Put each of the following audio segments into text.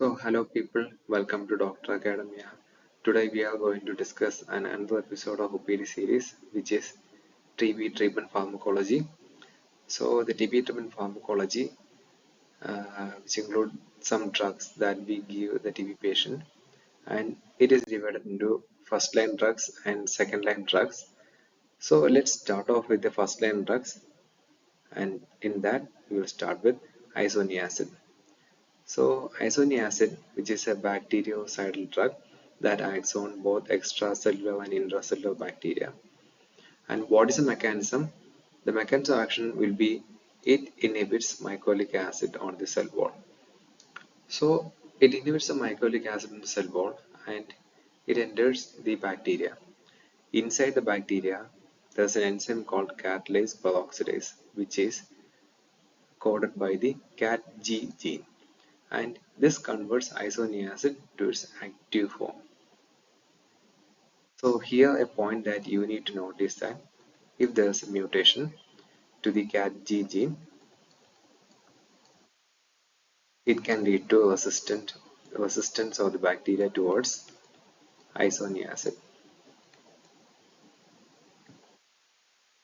So, hello people, welcome to Doctor Academia. Today we are going to discuss another episode of OPD series, which is TB treatment pharmacology. So, the TB treatment pharmacology, which include some drugs that we give the TB patient, and it is divided into first line drugs and second line drugs. So, let's start off with the first line drugs, and in that we will start with isoniazid. So, isoniazid, which is a bactericidal drug that acts on both extracellular and intracellular bacteria. And what is the mechanism? The mechanism of action will be it inhibits mycolic acid on the cell wall. So, it inhibits the mycolic acid on the cell wall and it enters the bacteria. Inside the bacteria, there's an enzyme called catalase peroxidase, which is coded by the CatG gene, and this converts isoniazid to its active form. So here a point that you need to notice that if there is a mutation to the CatG gene, it can lead to resistance of the bacteria towards isoniazid.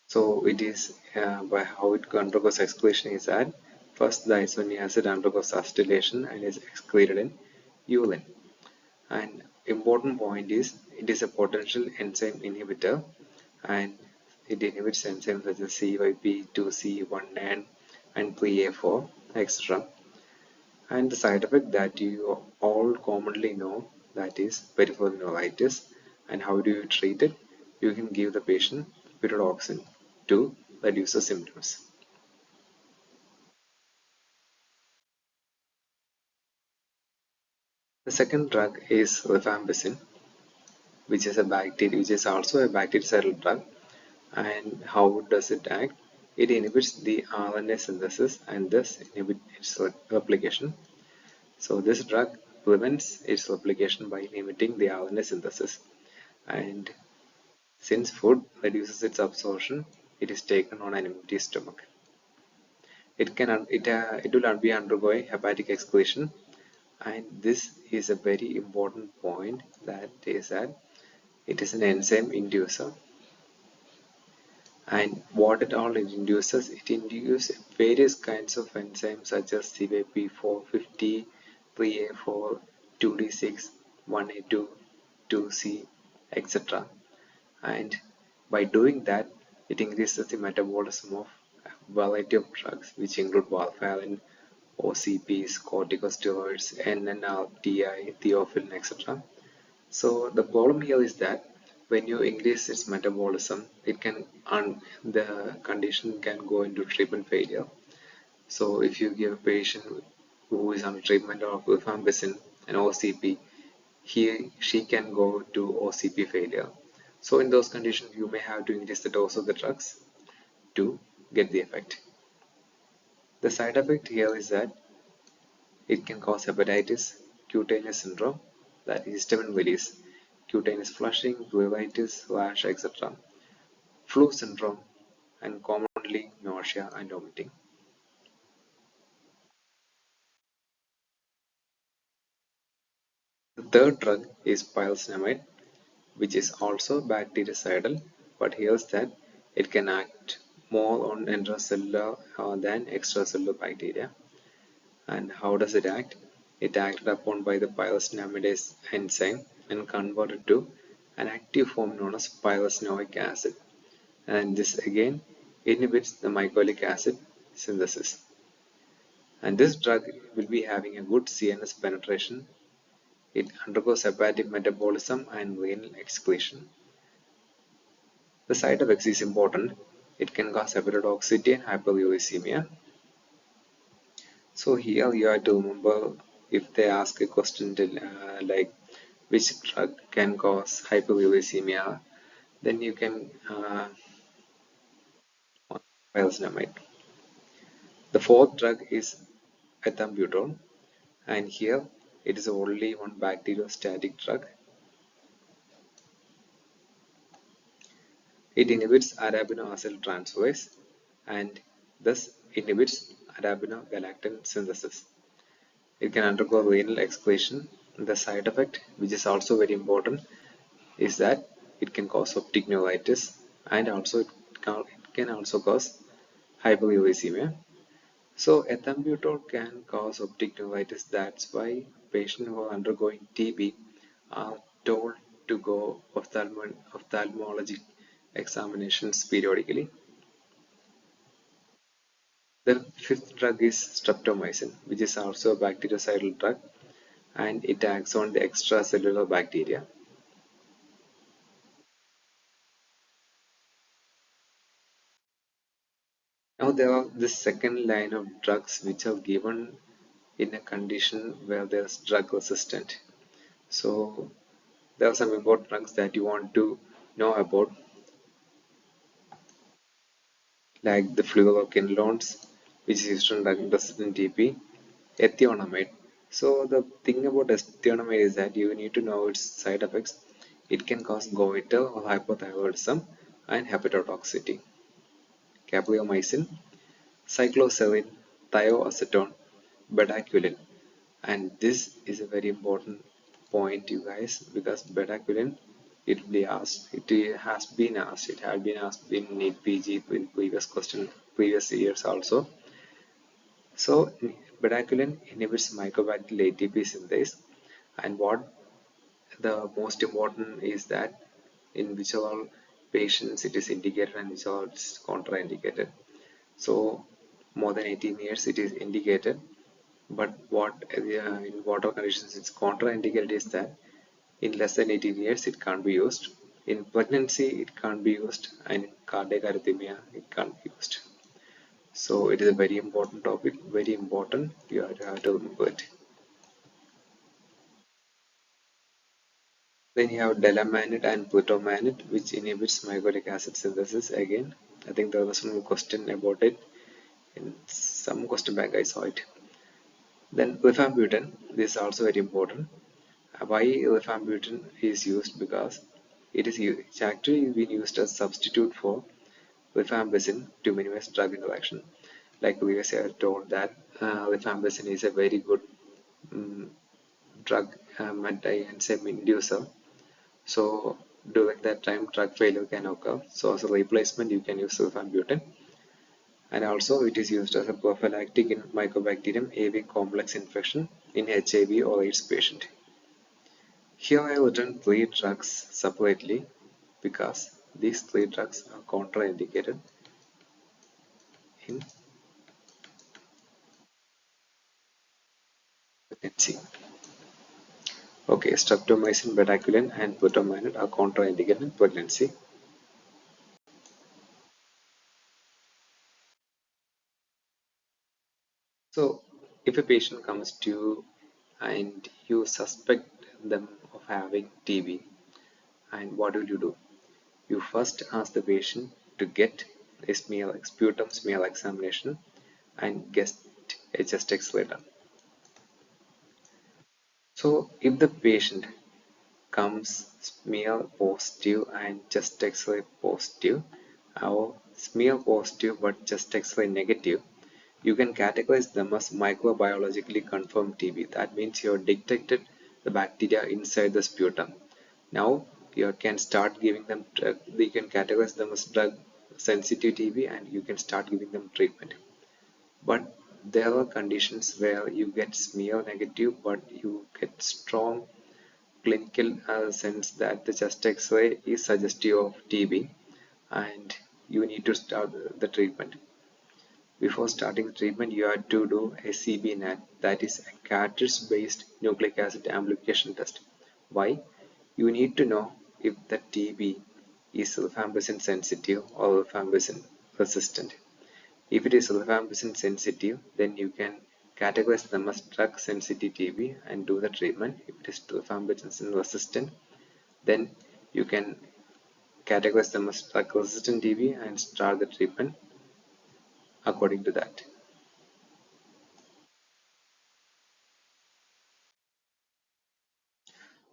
So it is by how it undergoes excretion is that first the isoniazid undergoes acetylation and is excreted in urine. And important point is it is a potential enzyme inhibitor and it inhibits enzymes such as CYP, 2C, 1N and 3A4, etc. And the side effect that you all commonly know, that is peripheral neuritis. And how do you treat it? You can give the patient pyridoxine to reduce the symptoms. The second drug is rifampicin, which is also a bactericidal drug. And how does it act? It inhibits the RNA synthesis and thus inhibits its replication. So this drug prevents its replication by inhibiting the RNA synthesis. And since food reduces its absorption, it is taken on an empty stomach. It will be undergoing hepatic excretion, and this is a very important point, that is that it is an enzyme inducer. And what it induces, it induces various kinds of enzymes such as CYP450, 3A4, 2D6, 1A2, 2C, etc. And by doing that, it increases the metabolism of a variety of drugs, which include warfarin, OCPs, corticosteroids, NNRTI, theophylline, etc. So the problem here is that when you increase its metabolism, the condition can go into treatment failure. So if you give a patient who is on treatment of rifampicin and OCP, she can go to OCP failure. So in those conditions, you may have to increase the dose of the drugs to get the effect. The side effect here is that it can cause hepatitis, cutaneous syndrome, that is histamine release, cutaneous flushing, pruritus, rash, etc., flu syndrome, and commonly nausea and vomiting. The third drug is pyrosinamide, which is also bactericidal, but here's that it can act more on intracellular than extracellular bacteria. And how does it act? It acted upon by the pyrosinamidase enzyme and converted to an active form known as pyrosinoic acid. And this again inhibits the mycolic acid synthesis. And this drug will be having a good CNS penetration. It undergoes hepatic metabolism and renal excretion. The side effects is important. It can cause hepatotoxicity and hyperuricemia. So here you have to remember, if they ask a question like which drug can cause hyperuricemia, then you can pyrosinamide. The fourth drug is ethambutol, and here it is only one bacteriostatic drug. It inhibits arabinoacyl transferase and thus inhibits arabinogalactan synthesis. It can undergo renal excretion. The side effect, which is also very important, is that it can cause optic neuritis, and also it can also cause hyperuricemia. So ethambutol can cause optic neuritis. That's why patients who are undergoing TB are told to go ophthalmologic examinations periodically. The fifth drug is streptomycin, which is also a bactericidal drug, and it acts on the extracellular bacteria. Now there are the second line of drugs which are given in a condition where there's drug resistant. So there are some important drugs that you want to know about, like the fluoroquinolones, which is used in drug-resistant TB, ethionamide. So the thing about ethionamide is that you need to know its side effects. It can cause goiter or hypothyroidism and hepatotoxicity. Capreomycin, cycloserine, thioacetone, bedaquiline. And this is a very important point, you guys, because bedaquiline, it will be asked, it has been asked, it had been asked in neetpg in previous years also. So bedaquiline inhibits mycobacterial ATP synthase, and what the most important is that in which all patients it is indicated and which all it's contraindicated. So more than 18 years it is indicated, but in what all conditions it's contraindicated is that in less than 18 years it can't be used. In pregnancy it can't be used, and in cardiac arrhythmia it can't be used. So it is a very important topic, very important. You have to remember it. Then you have delamanid and putomanid, which inhibits mygolic acid synthesis. Again, I think there was some question about it in some question bank. I saw it. Then rifampicin. This is also very important. Why rifampicin is used? Because it's actually been used as substitute for rifampicin to minimize drug interaction. Like previously I told that rifampicin is a very good um, drug anti-enzyme inducer. So during that time drug failure can occur. So as a replacement you can use rifampicin. And also it is used as a prophylactic in Mycobacterium avium complex infection in HIV or AIDS patient. Here I have written three drugs separately because these three drugs are contraindicated in pregnancy. Okay, streptomycin, bedaquiline, and putomanid are contraindicated in pregnancy. So, if a patient comes to you and you suspect them of having TB, and what will you do? You first ask the patient to get a sputum smear examination and get a chest X-ray done. So, if the patient comes smear positive and chest X-ray positive, or smear positive but chest X-ray negative, you can categorize them as microbiologically confirmed TB. That means you have detected the bacteria inside the sputum. Now you can start giving them you can categorize them as drug sensitive TB, and you can start giving them treatment. But there are conditions where you get smear negative but you get strong clinical sense that the chest X-ray is suggestive of TB, and you need to start the treatment. Before starting the treatment, you have to do a CBNAT, that is a cartridge-based nucleic acid amplification test. Why? You need to know if the TB is rifampicin sensitive or rifampicin resistant. If it is rifampicin sensitive, then you can categorize them as drug sensitive TB and do the treatment. If it is rifampicin resistant, then you can categorize them as drug resistant TB and start the treatment according to that.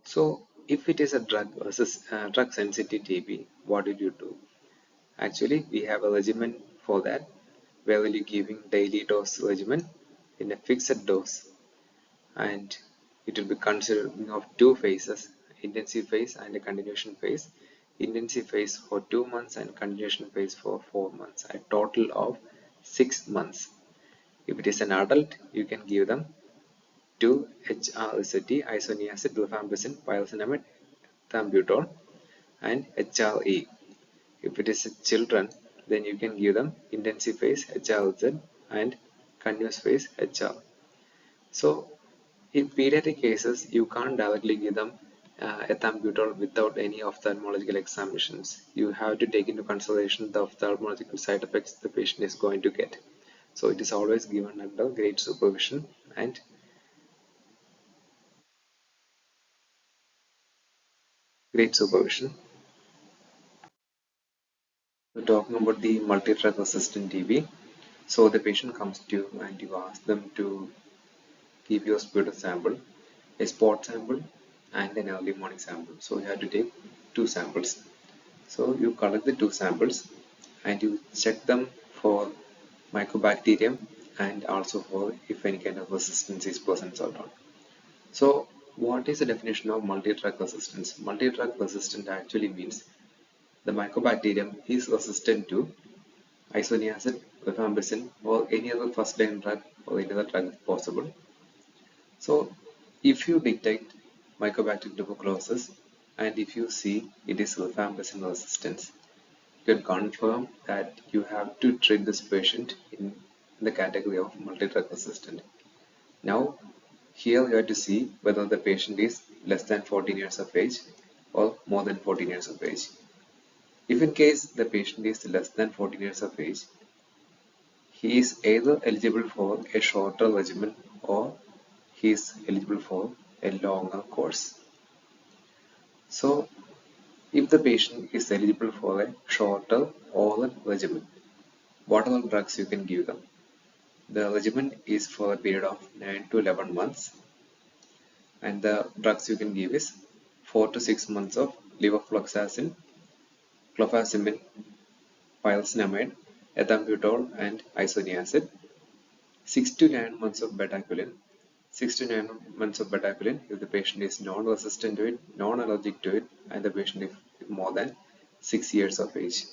So if it is a drug sensitive TB, what did you do? Actually, we have a regimen for that, where we'll be giving daily dose regimen in a fixed dose. and it will be consisting of two phases, intensive phase and a continuation phase. Intensive phase for 2 months and continuation phase for 4 months, a total of 6 months. If it is an adult, you can give them 2 HRZT, isoniazid, rifampicin, pyrocinamide, ethambutol, and HRE. If it is children, then you can give them intensive phase HRZ and continuous phase HR. So in pediatric cases, you can't directly give them ethambutol without any ophthalmological examinations. You have to take into consideration the ophthalmological side effects the patient is going to get. So it is always given under great supervision and great supervision. We're talking about the multi-drug resistant TB. So the patient comes to you and you ask them to give you a sputum sample, a spot sample, and an early morning sample. So you have to take two samples. So you collect the two samples and you check them for mycobacterium and also for if any kind of resistance is present or not. So what is the definition of multi-drug resistance? Multi-drug resistant actually means the mycobacterium is resistant to isoniazid, rifampicin, or any other first-line drug or any other drug if possible. So if you detect mycobacterium tuberculosis and if you see it is rifampicin resistance, you can confirm that you have to treat this patient in the category of multi-drug resistant. Now, here you have to see whether the patient is less than 14 years of age or more than 14 years of age. If in case the patient is less than 14 years of age, he is either eligible for a shorter regimen or he is eligible for a longer course. So, if the patient is eligible for a shorter oral regimen, what are the drugs you can give them? The regimen is for a period of 9 to 11 months, and the drugs you can give is 4 to 6 months of levofloxacin, clofazimine, pyrocinamide, ethambutol, and isoniazid, 6 to 9 months of betaquilin, 6 to 9 months of betaquilin if the patient is non-resistant to it, non-allergic to it, and the patient is more than 6 years of age,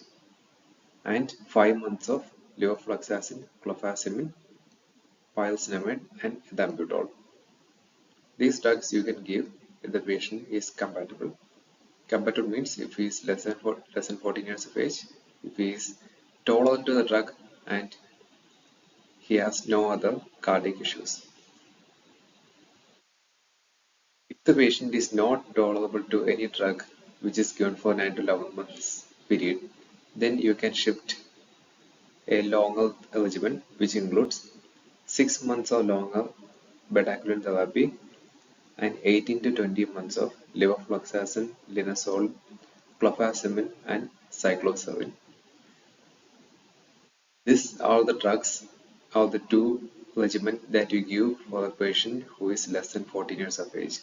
and 5 months of levofloxacin, clofazimine, pyrocinamide, and ethambutol. These drugs you can give if the patient is compatible. Compatible means if he is less than 14 years of age, if he is tolerant to the drug, and he has no other cardiac issues. If the patient is not tolerable to any drug which is given for 9 to 11 months period, then you can shift a longer regimen which includes 6 months or longer betaquilin therapy and 18 to 20 months of levofloxacin, linezol, clofazimine, and cycloserine. These are the drugs or the two regimen that you give for a patient who is less than 14 years of age.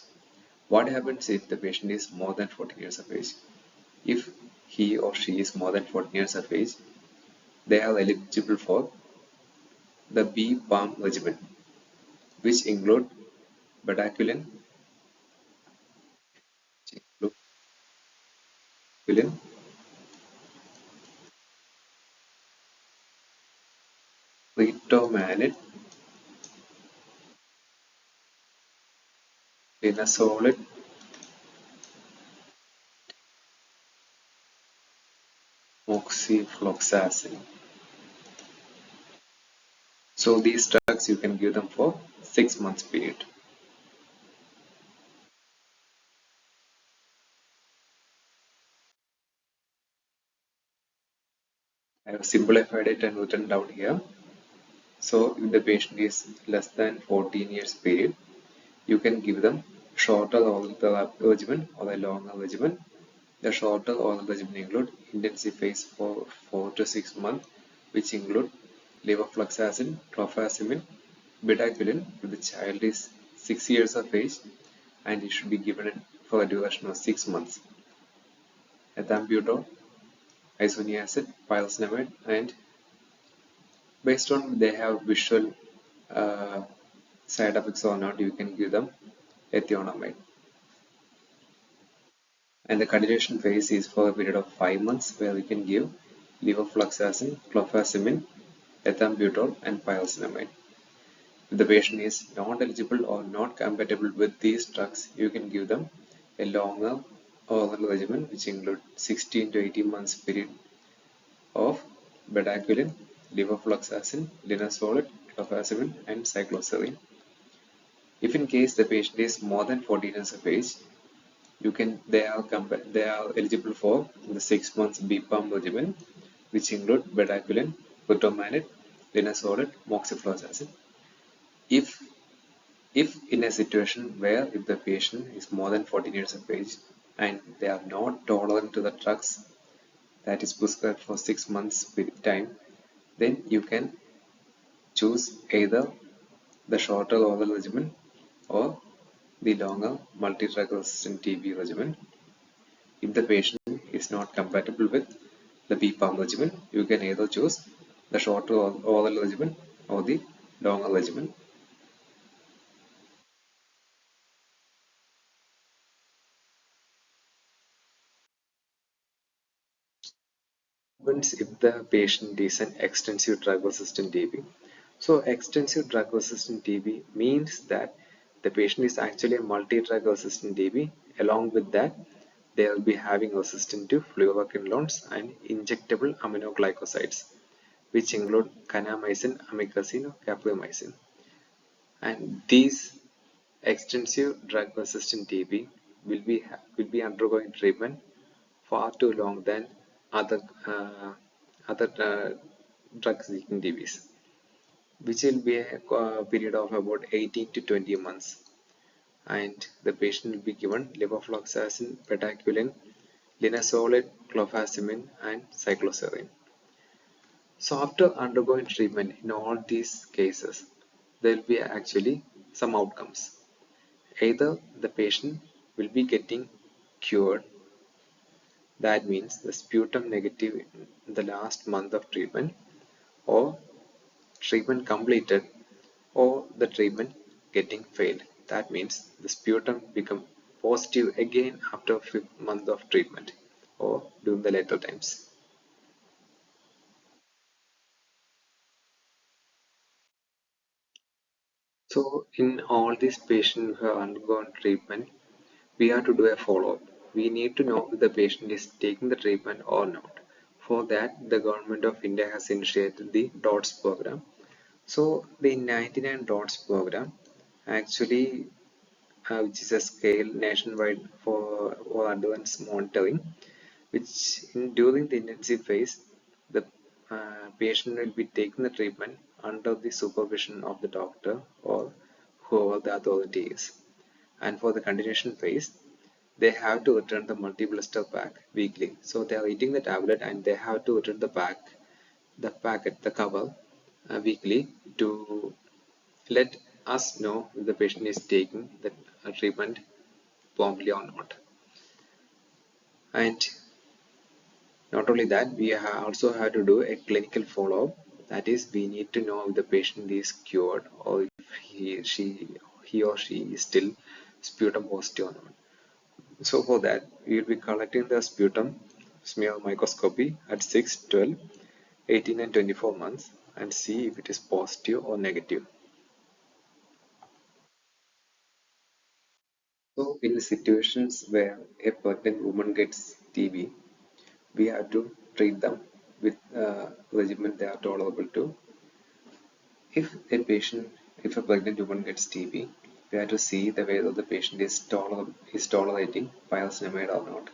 What happens if the patient is more than 14 years of age? If he or she is more than 14 years of age, they are eligible for the B-PALM regimen, which include bedaquiline, fluoxetine, retomanid, linezolid, moxifloxacin. So these drugs you can give them for 6 months period. I have simplified it and written down here. So if the patient is less than 14 years period, you can give them shorter oral regimen or a longer regimen. The shorter oral regimen include intensive phase for 4 to 6 months, which include levofloxacin, clofazimine, bedaquiline if the child is 6 years of age and it should be given for a duration of 6 months. Ethambutol, isoniazid, pyrocinamide, and based on they have visual uh, side effects or not, you can give them ethionamide. And the continuation phase is for a period of 5 months where we can give levofloxacin, clofazimine, ethambutol, and pyrazinamide. If the patient is not eligible or not compatible with these drugs, you can give them a longer oral regimen which includes 16 to 18 months period of bedaquiline, levofloxacin, linezolid, clofazimine, and cycloserine. If in case the patient is more than 14 years of age, they are eligible for the 6 months BPAM regimen, which include bedaquiline, protomanid, linezolid, moxifloxacin. If in a situation where if the patient is more than 14 years of age and they are not tolerant to the drugs that is prescribed for 6 months time, then you can choose either the shorter oral regimen or the longer multi-drug resistant TB regimen. If the patient is not compatible with the BPAM regimen, you can either choose the shorter oral regimen or the longer regimen. Happens if the patient is an extensive drug resistant TB. So extensive drug resistant TB means that the patient is actually a multi-drug resistant TB. Along with that, they will be having resistance to fluoroquinolones and injectable aminoglycosides, which include kanamycin, amikacin, or capreomycin. And these extensive drug resistant TB will be undergoing treatment far too long than other drug-seeking TBs, which will be a period of about 18 to 20 months. And the patient will be given levofloxacin, bedaquiline, linezolid, clofazimine, and cycloserine. So after undergoing treatment in all these cases, there will be actually some outcomes. Either the patient will be getting cured, that means the sputum negative in the last month of treatment, or treatment completed, or the treatment getting failed. That means the sputum become positive again after 5th month of treatment or during the later times. So in all these patients who have undergone treatment, we have to do a follow-up. We need to know if the patient is taking the treatment or not. For that, the government of India has initiated the DOTS program. So the 99 DOTS program actually, which is a scale nationwide for advanced monitoring, which during the intensive phase, the patient will be taking the treatment under the supervision of the doctor or whoever the authority is. And for the continuation phase, they have to return the multi-blister pack weekly. So they are eating the tablet and they have to return the cover weekly to let us know if the patient is taking the treatment promptly or not. And not only that, we also have to do a clinical follow-up. That is, we need to know if the patient is cured or if he or she is still sputum positive or not. So for that, we will be collecting the sputum smear microscopy at 6, 12, 18 and 24 months and see if it is positive or negative. So in situations where a pregnant woman gets TB, we have to treat them with regimen they are tolerable to. If a pregnant woman gets TB, we have to see the whether the patient is tolerating pyrazinamide or not.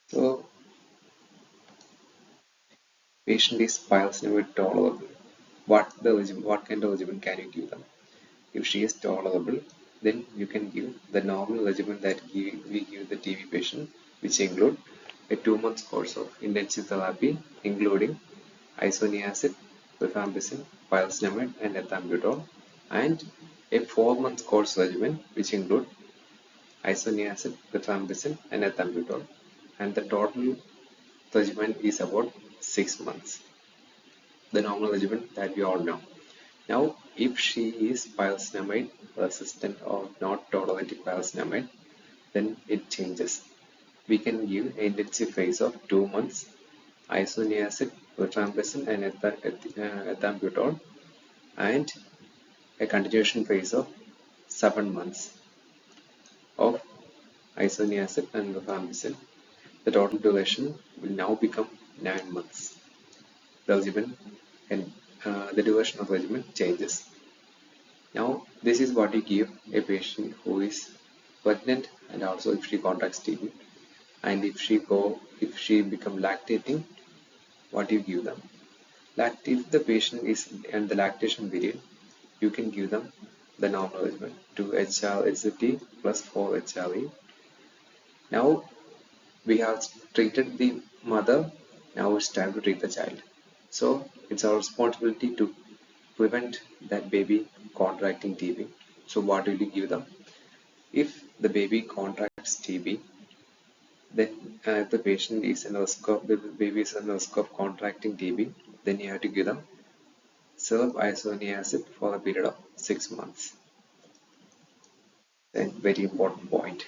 So patient is pyrazinamide tolerable. What kind of regimen can you give them? If she is tolerable, then you can give the normal regimen that we give the TB patient, which include a 2 months course of intensive therapy, including isoniazid, rifampicin, pyrazinamide, and ethambutol, and a 4 months course regimen, which include isoniazid, rifampicin, and ethambutol, and the total regimen is about 6 months, the normal regimen that we all know. Now, If she is pyrosinamide resistant or not tolerating pyrosinamide, then it changes. We can give a intensive phase of 2 months, isoniazid, rifampicin, and ethambutol, and a continuation phase of 7 months of isoniazid and rifampicin. The total duration will now become 9 months. The regimen and the duration of regimen changes. Now, this is what you give a patient who is pregnant and also if she contracts TB, and if she become lactating, what you give them. If the patient is in the lactation period, you can give them the normal regimen 2 HRHT plus 4 HRE. Now we have treated the mother, now it's time to treat the child. So it's our responsibility to prevent that baby contracting TB. So what will you give them? If the baby contracts TB, then if the patient is in risk of the baby is in risk of contracting TB, then you have to give them syrup isoniazid for a period of 6 months. Then very important point.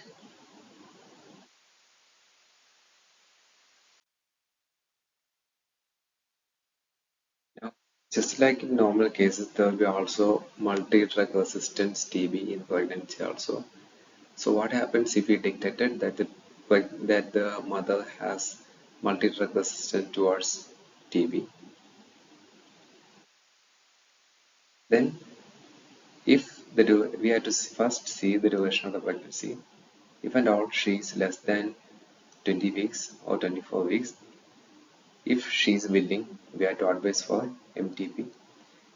Now, just like in normal cases, there will be also multi-drug resistance TB in pregnancy also. So what happens if we detected that the mother has multi-drug resistance towards TB? Then if we have to first see the duration of the pregnancy. If and all she is less than 20 weeks or 24 weeks, if she is willing, we have to advise for MTP.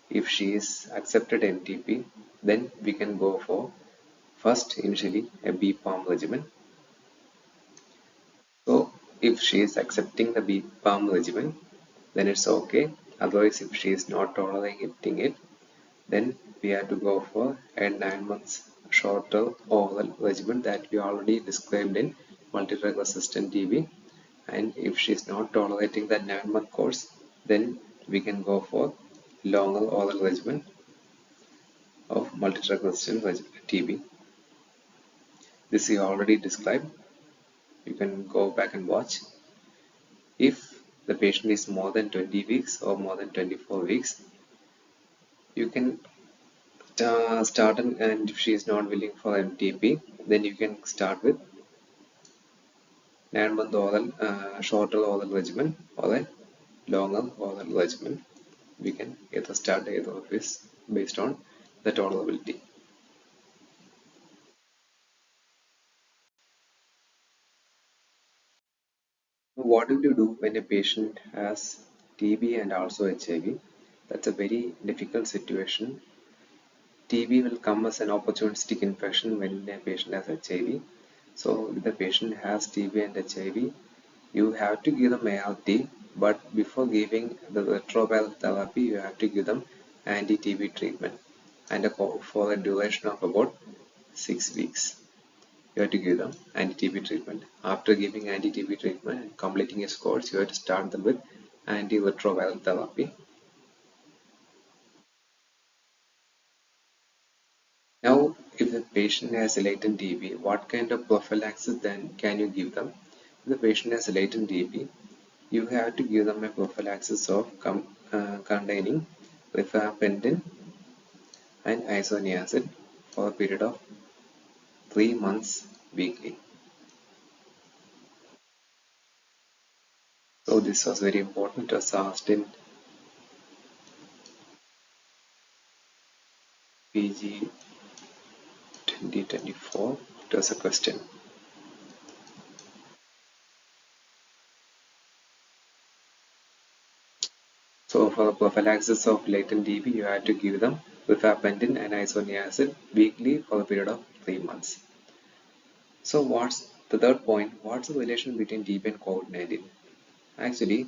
If she is accepted MTP, then we can go for first initially a BPAM regimen. So if she is accepting the BPAM regimen, then it's okay. Otherwise, if she is not tolerating it, then we have to go for a 9 months shorter oral regimen that we already described in multi-drug resistant TB. And if she is not tolerating that 9-month course, then we can go for longer oral regimen of multi-drug resistant TB. This is already described. You can go back and watch. If the patient is more than 20 weeks or more than 24 weeks, you can start and if she is not willing for MTP, then you can start with 9-month oral, shorter oral regimen or a longer oral regimen. We can either start either of this based on the tolerability. What will you do when a patient has TB and also HIV? That's a very difficult situation. TB will come as an opportunistic infection when a patient has HIV. So if the patient has TB and HIV, you have to give them ART, but before giving the retroviral therapy, you have to give them anti-TB treatment and for a duration of about 6 weeks. You have to give them anti-TB treatment. After giving anti-TB treatment and completing a course, you have to start them with antiretroviral therapy. Now, if the patient has a latent TB, what kind of prophylaxis then can you give them? If the patient has a latent TB, you have to give them a prophylaxis of containing rifampicin and isoniazid for a period of 3 months weekly. So this was very important. It was asked in PG 2024. It was a question. So for prophylaxis of latent TB, you have to give them rifampicin and isoniazid weekly for a period of 3 months. So what's the third point? What's the relation between TB and COVID-19? Actually,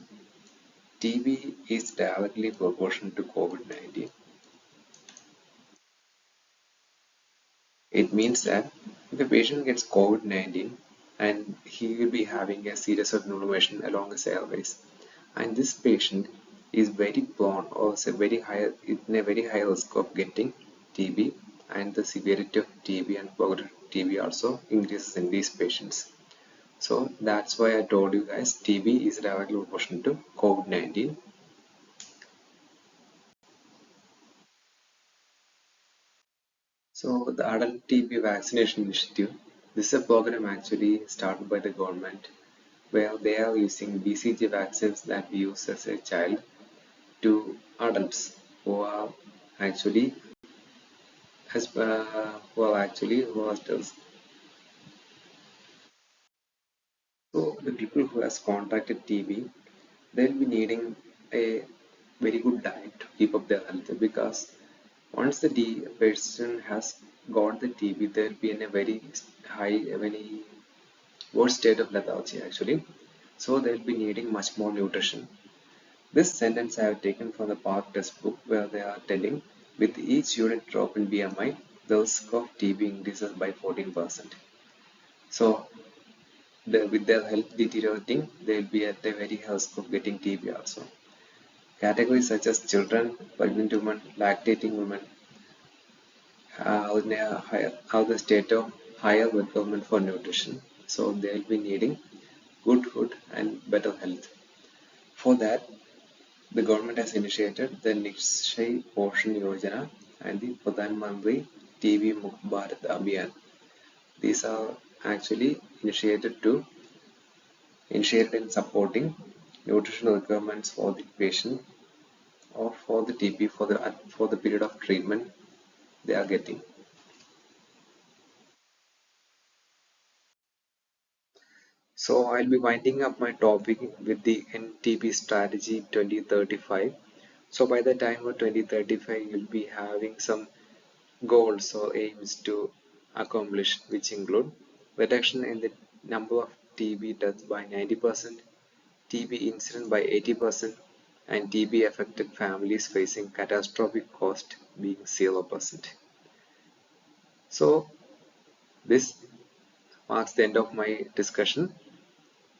TB is directly proportional to COVID-19. It means that if a patient gets COVID-19 and he will be having a series of inflammation along his airways, and this patient is very prone or is a very high in a very high risk of getting TB, and the severity of TB and progressive TB also increases in these patients. So that's why I told you guys TB is directly proportional to COVID-19. So the adult TB vaccination initiative, this is a program actually started by the government where they are using BCG vaccines that we use as a child to adults who are actually who are still. So the people who has contracted TB, they'll be needing a very good diet to keep up their health, because once the person has got the TB, they'll be in a very very worse state of lethargy actually. So they'll be needing much more nutrition. This sentence I have taken from the Park textbook where they are telling with each unit drop in BMI, the risk of TB increases by 14%. So with their health deteriorating, they will be at a very high risk of getting TB also. Categories such as children, pregnant women, lactating women are in a have the state of higher requirement for nutrition. So they will be needing good food and better health. For that, the government has initiated the Nikshay Poshan Yojana and the Pradhan Mantri TB Mukt Bharat Abhiyan. These are actually initiated in supporting nutritional requirements for the patient or for the TB for the period of treatment they are getting. So I'll be winding up my topic with the NTB strategy 2035. So by the time of 2035, you'll be having some goals or aims to accomplish, which include reduction in the number of TB deaths by 90%, TB incident by 80%, and TB affected families facing catastrophic cost being 0%. So this marks the end of my discussion.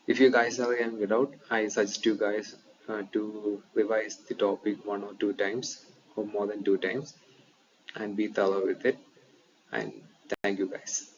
If you guys are young without, I suggest you guys to revise the topic 1 or 2 times or more than 2 times and be thorough with it. And thank you guys.